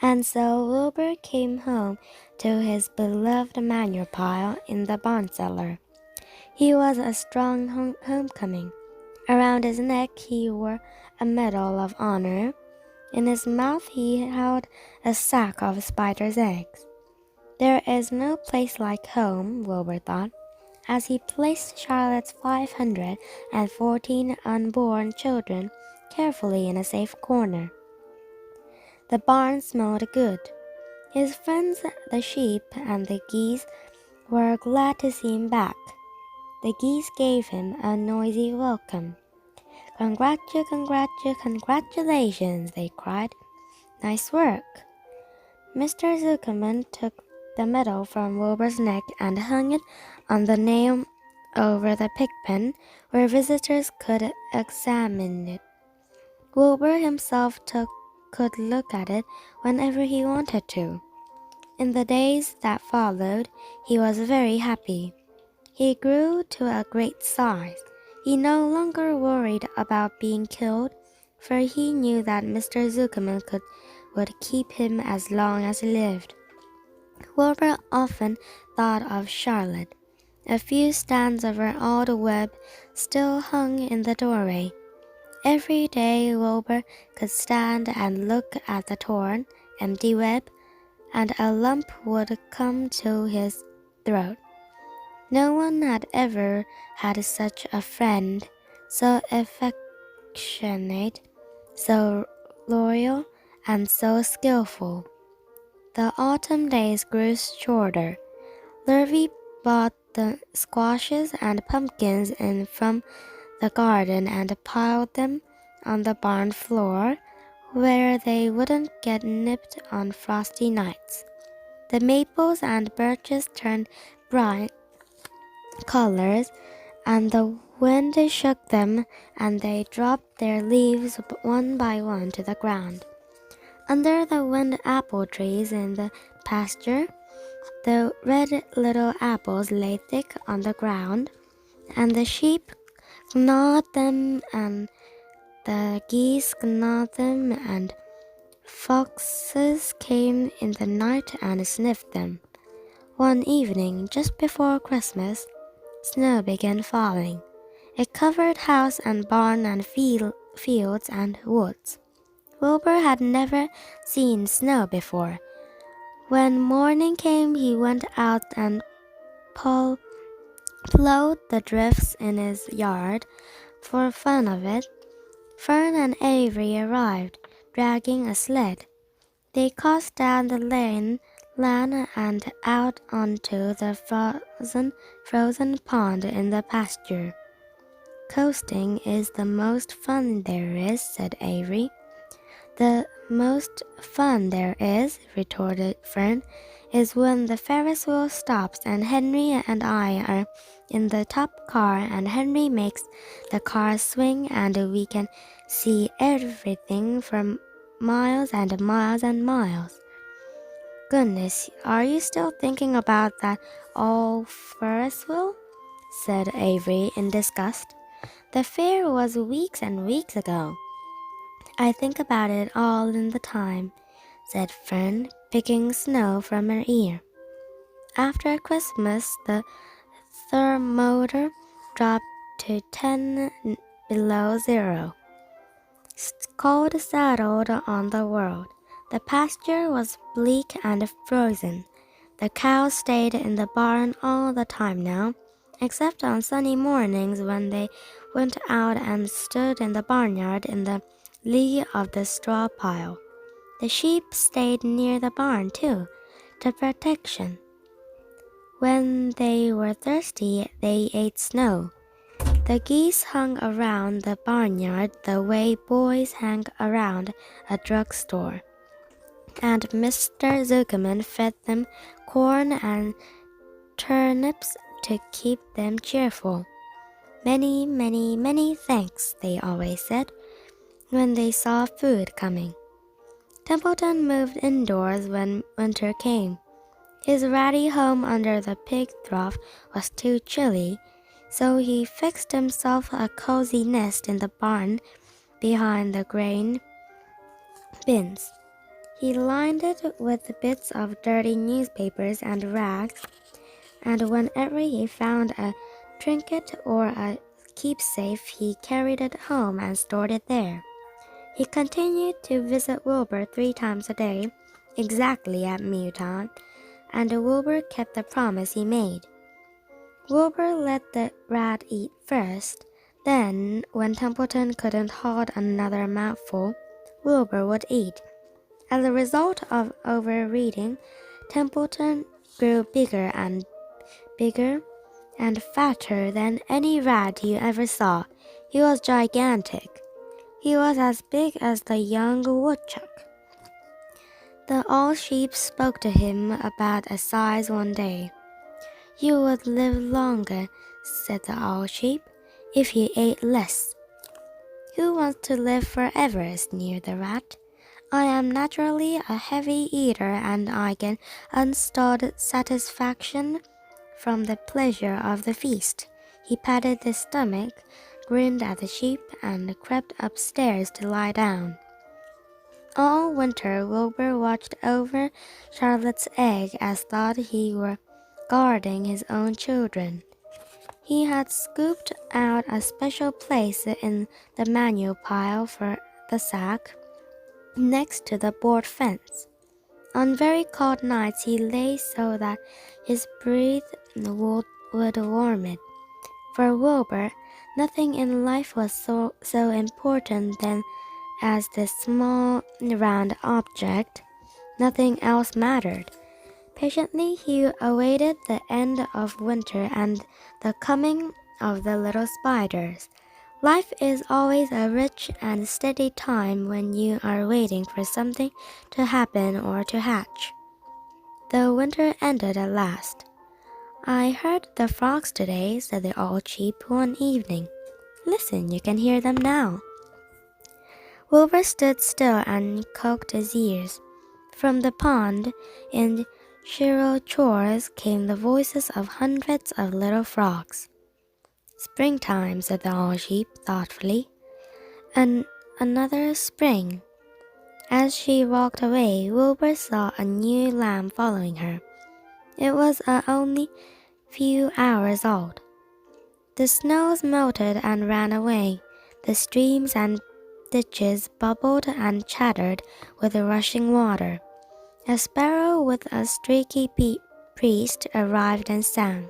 And so Wilbur came home to his beloved manure pile in the barn cellar. He was a strong homecoming. Around his neck he wore a medal of honor. In his mouth he held a sack of spider's eggs. There is no place like home, Wilbur thought, as he placed Charlotte's 514 unborn children carefully in a safe corner. The barn smelled good. His friends, the sheep and the geese, were glad to see him back. The geese gave him a noisy welcome. Congratulations, they cried. Nice work. Mr. Zuckerman took the medal from Wilbur's neck and hung it on the nail over the pigpen where visitors could examine it. Wilbur himself could look at it whenever he wanted to. In the days that followed, he was very happy. He grew to a great size. He no longer worried about being killed, for he knew that Mr. Zuckerman would keep him as long as he lived. Wilbur often thought of Charlotte. A few strands of her old web still hung in the doorway. Every day Wilbur could stand and look at the torn, empty web, and a lump would come to his throat. No one had ever had such a friend, so affectionate, so loyal, and so skillful. The autumn days grew shorter. Lurvy bought the squashes and pumpkins in from the garden and piled them on the barn floor where they wouldn't get nipped on frosty nights. The maples and birches turned bright colors, and the wind shook them, and they dropped their leaves one by one to the ground. Under the wind apple trees in the pasture, the red little apples lay thick on the ground, and the sheep gnawed them, and the geese gnawed them, and foxes came in the night and sniffed them. One evening, just before Christmas, snow began falling. It covered house and barn and fields and woods. Wilbur had never seen snow before. When morning came, he went out and plowed the drifts in his yard for fun of it. Fern and Avery arrived, dragging a sled. They crossed down the lane and out onto the frozen pond in the pasture. Coasting is the most fun there is, said Avery. The most fun there is, retorted Fern, is when the Ferris wheel stops and Henry and I are in the top car and Henry makes the car swing and we can see everything for miles and miles and miles. Goodness, are you still thinking about that old Ferris wheel? Said Avery in disgust. The fair was weeks and weeks ago. I think about it all in the time, said Fern, picking snow from her ear. After Christmas, the thermometer dropped to 10 below zero. Cold settled on the world. The pasture was bleak and frozen. The cows stayed in the barn all the time now, except on sunny mornings when they went out and stood in the barnyard in the lee of the straw pile. The sheep stayed near the barn, too, to protection. When they were thirsty, they ate snow. The geese hung around the barnyard the way boys hang around a drugstore. And Mr. Zuckerman fed them corn and turnips to keep them cheerful. Many, many, many thanks, they always said, when they saw food coming. Templeton moved indoors when winter came. His ratty home under the pig trough was too chilly, so he fixed himself a cozy nest in the barn behind the grain bins. He lined it with bits of dirty newspapers and rags, and whenever he found a trinket or a keepsake, he carried it home and stored it there. He continued to visit Wilbur 3 times a day, exactly at mealtime, and Wilbur kept the promise he made. Wilbur let the rat eat first. Then, when Templeton couldn't hold another mouthful, Wilbur would eat. As a result of overeating, Templeton grew bigger and fatter than any rat you ever saw. He was gigantic. He was as big as the young woodchuck. The old sheep spoke to him about a size one day. "You would live longer," said the old sheep, "if you ate less." "Who wants to live forever?" sneered the rat. "I am naturally a heavy eater, and I get unstalled satisfaction from the pleasure of the feast." He patted the stomach, grinned at the sheep, and crept upstairs to lie down. All winter, Wilbur watched over Charlotte's egg as though he were guarding his own children. He had scooped out a special place in the manure pile for the sack, next to the board fence. On very cold nights he lay so that his breath would warm it. For Wilbur, nothing in life was so important as this small round object. Nothing else mattered. Patiently he awaited the end of winter and the coming of the little spiders. Life is always a rich and steady time when you are waiting for something to happen or to hatch. The winter ended at last. "I heard the frogs today," said the old sheep one evening. "Listen, you can hear them now." Wilbur stood still and cocked his ears. From the pond, in shrill chorus, came the voices of hundreds of little frogs. "Springtime," said the old sheep thoughtfully. "And another spring." As she walked away, Wilbur saw a new lamb following her. It was only few hours old. The snows melted and ran away. The streams and ditches bubbled and chattered with the rushing water. A sparrow with a streaky priest arrived and sang.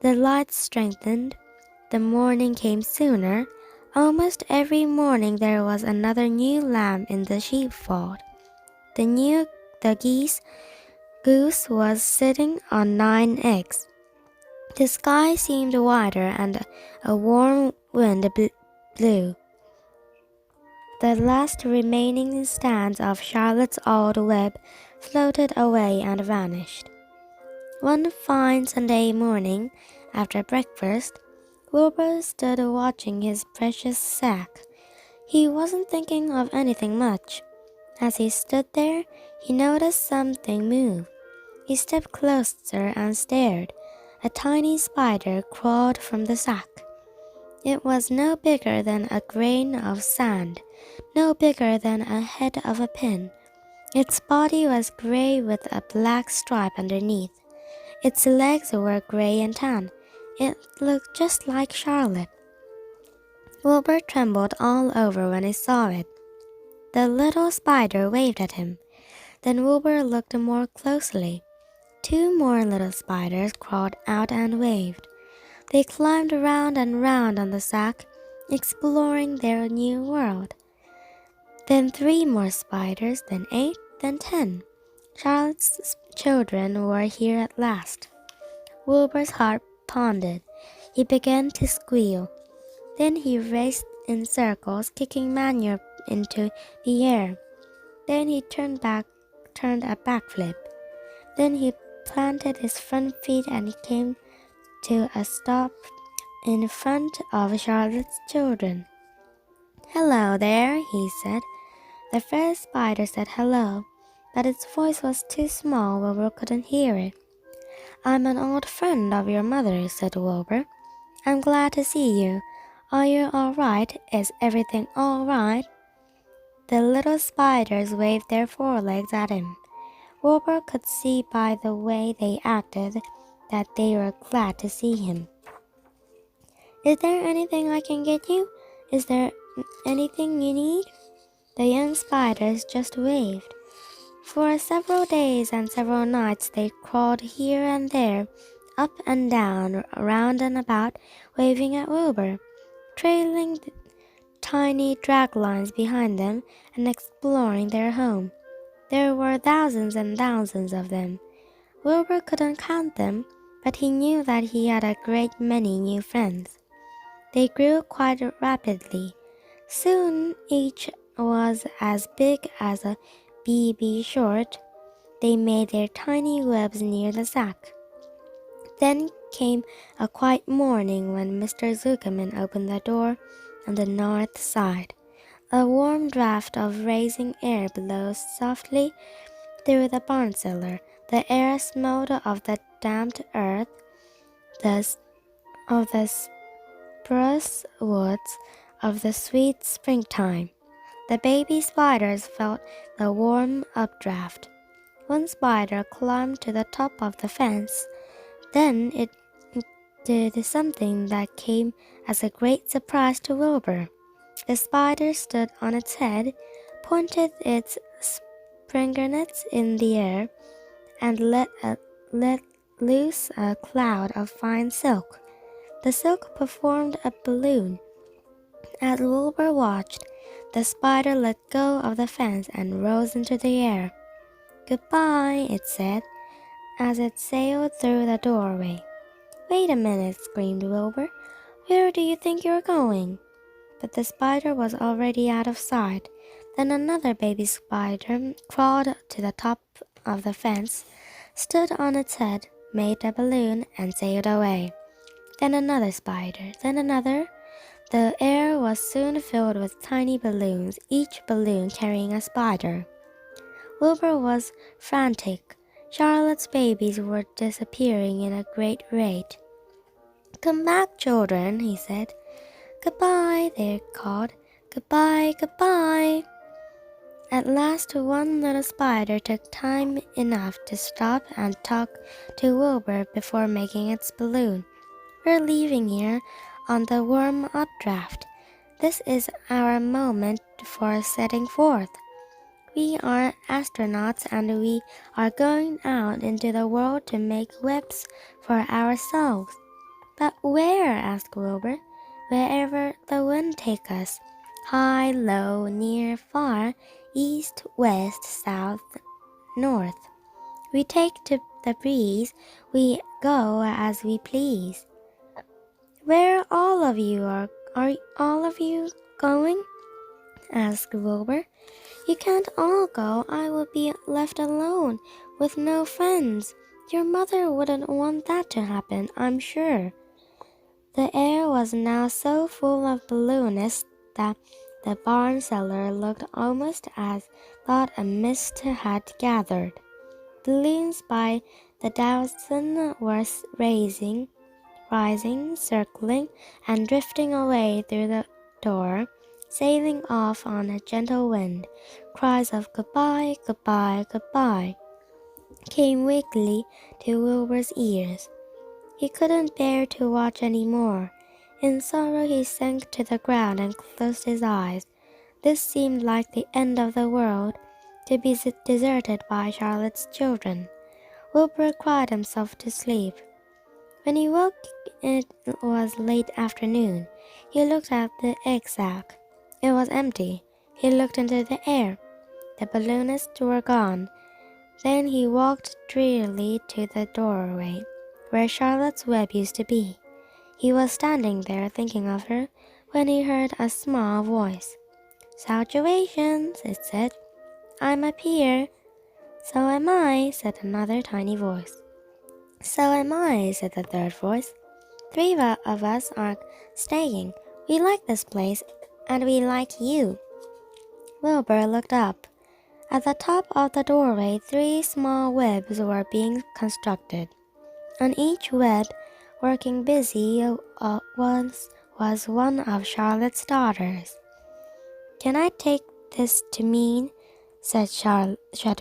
The lights strengthened. The morning came sooner. Almost every morning there was another new lamb in the sheepfold. The goose was sitting on 9 eggs. The sky seemed wider and a warm wind blew. The last remaining strands of Charlotte's old web floated away and vanished. One fine Sunday morning, after breakfast, Wilbur stood watching his precious sack. He wasn't thinking of anything much. As he stood there, he noticed something move. He stepped closer and stared. A tiny spider crawled from the sack. It was no bigger than a grain of sand, no bigger than a head of a pin. Its body was gray with a black stripe underneath. Its legs were gray and tan. It looked just like Charlotte. Wilbur trembled all over when he saw it. The little spider waved at him. Then Wilbur looked more closely. 2 more little spiders crawled out and waved. They climbed round and round on the sack, exploring their new world. Then 3 more spiders, then 8, then 10. Charlotte's children were here at last. Wilbur's heart pounded. He began to squeal. Then he raced in circles, kicking manure into the air. Then he turned a backflip. Then he planted his front feet and he came to a stop in front of Charlotte's children. "Hello there," he said. The first spider said hello, but its voice was too small. Wilbur couldn't hear it. "I'm an old friend of your mother," said Wilbur. "I'm glad to see you. Are you all right? Is everything all right?" The little spiders waved their forelegs at him. Wilbur could see by the way they acted that they were glad to see him. "Is there anything I can get you? Is there anything you need?" The young spiders just waved. For several days and several nights they crawled here and there, up and down, around and about, waving at Wilbur, trailing the tiny drag lines behind them and exploring their home. There were thousands and thousands of them. Wilbur couldn't count them, but he knew that he had a great many new friends. They grew quite rapidly. Soon each was as big as a BB short. They made their tiny webs near the sack. Then came a quiet morning when Mr. Zuckerman opened the door on the north side. A warm draft of rising air blew softly through the barn cellar. The air smelled of the damped earth, of the spruce woods, of the sweet springtime. The baby spiders felt the warm updraft. One spider climbed to the top of the fence. Then it did something that came as a great surprise to Wilbur. The spider stood on its head, pointed its spinnerets in the air, and let loose a cloud of fine silk. The silk performed a balloon. As Wilbur watched, the spider let go of the fence and rose into the air. "Goodbye," it said, as it sailed through the doorway. "Wait a minute," screamed Wilbur. "Where do you think you're going?" But the spider was already out of sight. Then another baby spider crawled to the top of the fence, stood on its head, made a balloon, and sailed away. Then another spider, then another. The air was soon filled with tiny balloons, each balloon carrying a spider. Wilbur was frantic. Charlotte's babies were disappearing in a great rate. "Come back, children," he said. "Goodbye," they called. "Goodbye, goodbye." At last one little spider took time enough to stop and talk to Wilbur before making its balloon. "We're leaving here on the warm updraft. This is our moment for setting forth. We are astronauts and we are going out into the world to make webs for ourselves." "But where?" asked Wilbur. "Wherever the wind takes us. High, low, near, far, east, west, south, north. We take to the breeze, we go as we please." "Where all of you are all of you going?" asked Wilbur. "You can't all go. I will be left alone with no friends. Your mother wouldn't want that to happen, I'm sure." The air was now so full of balloonists that the barn cellar looked almost as though a mist had gathered. Balloons by the dozen were rising, circling, and drifting away through the door, sailing off on a gentle wind. Cries of "Goodbye, goodbye, goodbye" came weakly to Wilbur's ears. He couldn't bear to watch any more. In sorrow he sank to the ground and closed his eyes. This seemed like the end of the world, to be deserted by Charlotte's children. Wilbur cried himself to sleep. When he woke, it was late afternoon. He looked at the egg sack. It was empty. He looked into the air. The balloonists were gone. Then he walked drearily to the doorway, where Charlotte's web used to be. He was standing there thinking of her when he heard a small voice. "Salutations," it said. "I'm up here." "So am I," said another tiny voice. "So am I," said the third voice. "Three of us are staying. We like this place, and we like you." Wilbur looked up. At the top of the doorway, 3 small webs were being constructed. On each web, working busy, was one of Charlotte's daughters. "Can I take this to mean, said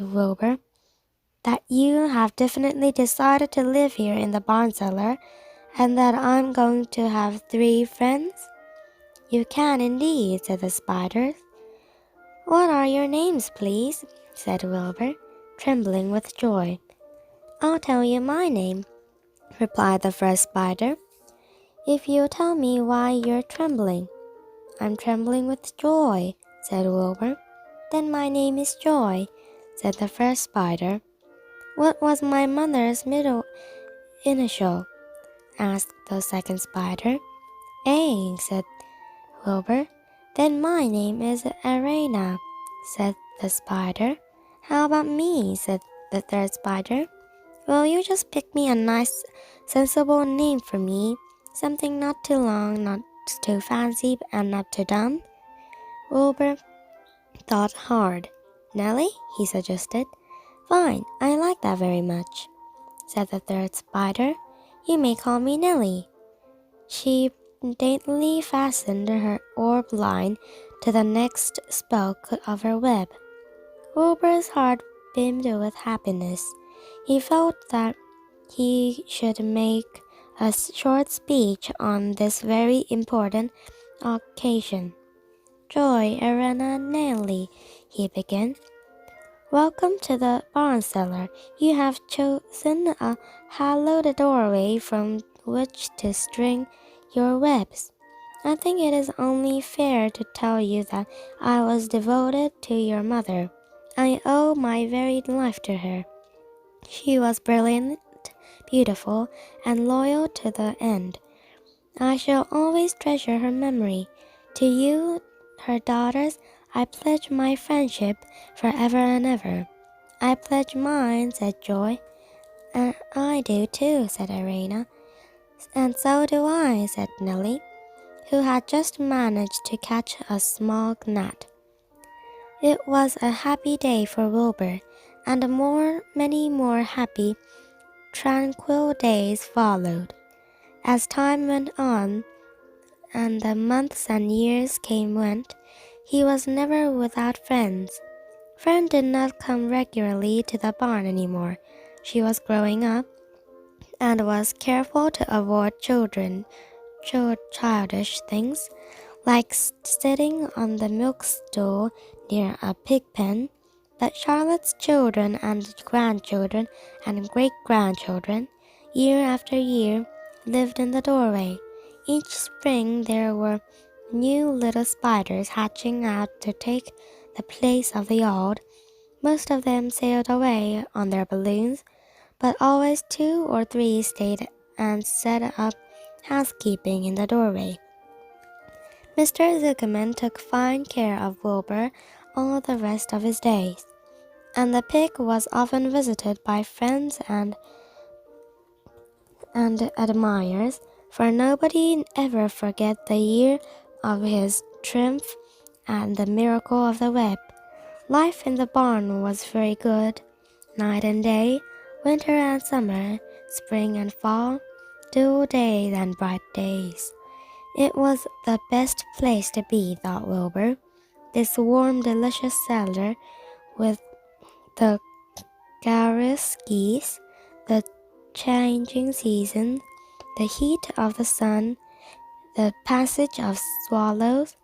Wilbur, that you have definitely decided to live here in the barn cellar, and that I'm going to have 3 friends? You can indeed, said the spiders. What are your names, please? Said Wilbur, trembling with joy. I'll tell you my name, replied the first spider, if you'll tell me why you're trembling. I'm trembling with joy, said Wilbur. Then my name is Joy, said the first spider. What was my mother's middle initial? Asked the second spider. A, said Wilbur. Then my name is Arena, said the spider. How about me? Said the third spider. Well, you just pick me a nice, sensible name for me. Something not too long, not too fancy, and not too dumb. Wilbur thought hard. Nellie, he suggested. Fine, I like that very much, said the third spider. You may call me Nellie. She daintily fastened her orb line to the next spoke of her web. Wilbur's heart beamed with happiness. He felt that he should make a short speech on this very important occasion. Joy, Arena, Nellie, he began. Welcome to the barn cellar. You have chosen a hallowed doorway from which to string your webs. I think it is only fair to tell you that I was devoted to your mother. I owe my very life to her. She was brilliant, beautiful, and loyal to the end. I shall always treasure her memory. To you, her daughters, I pledge my friendship forever and ever. I pledge mine, said Joy. And I do too, said Arena. And so do I, said Nellie, who had just managed to catch a small gnat. It was a happy day for Wilbur, and many more happy, tranquil days followed. As time went on, and the months and years went, he was never without friends. Fern did not come regularly to the barn anymore. She was growing up, and was careful to avoid childish things, like sitting on the milk stool near a pig pen. But Charlotte's children and grandchildren and great-grandchildren, year after year, lived in the doorway. Each spring there were new little spiders hatching out to take the place of the old. Most of them sailed away on their balloons, but always 2 or 3 stayed and set up housekeeping in the doorway. Mr. Zuckerman took fine care of Wilbur all the rest of his days, and the pig was often visited by friends and admirers, for nobody ever forget the year of his triumph and the miracle of the web. Life in the barn was very good, night and day, winter and summer, spring and fall, dull days and bright days. It was the best place to be, thought Wilbur, this warm, delicious cellar with the garrulous geese, the changing seasons, the heat of the sun, the passage of swallows,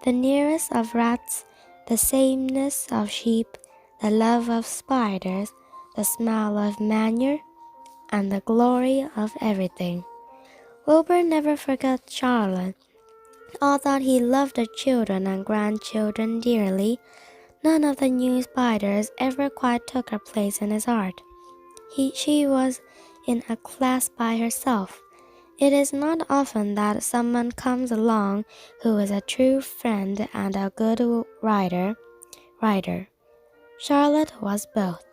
the nearest of rats, the sameness of sheep, the love of spiders, the smell of manure, and the glory of everything. Wilbur never forgot Charlotte. Although he loved the children and grandchildren dearly, none of the new spiders ever quite took her place in his heart. She was in a class by herself. It is not often that someone comes along who is a true friend and a good writer. Charlotte was both.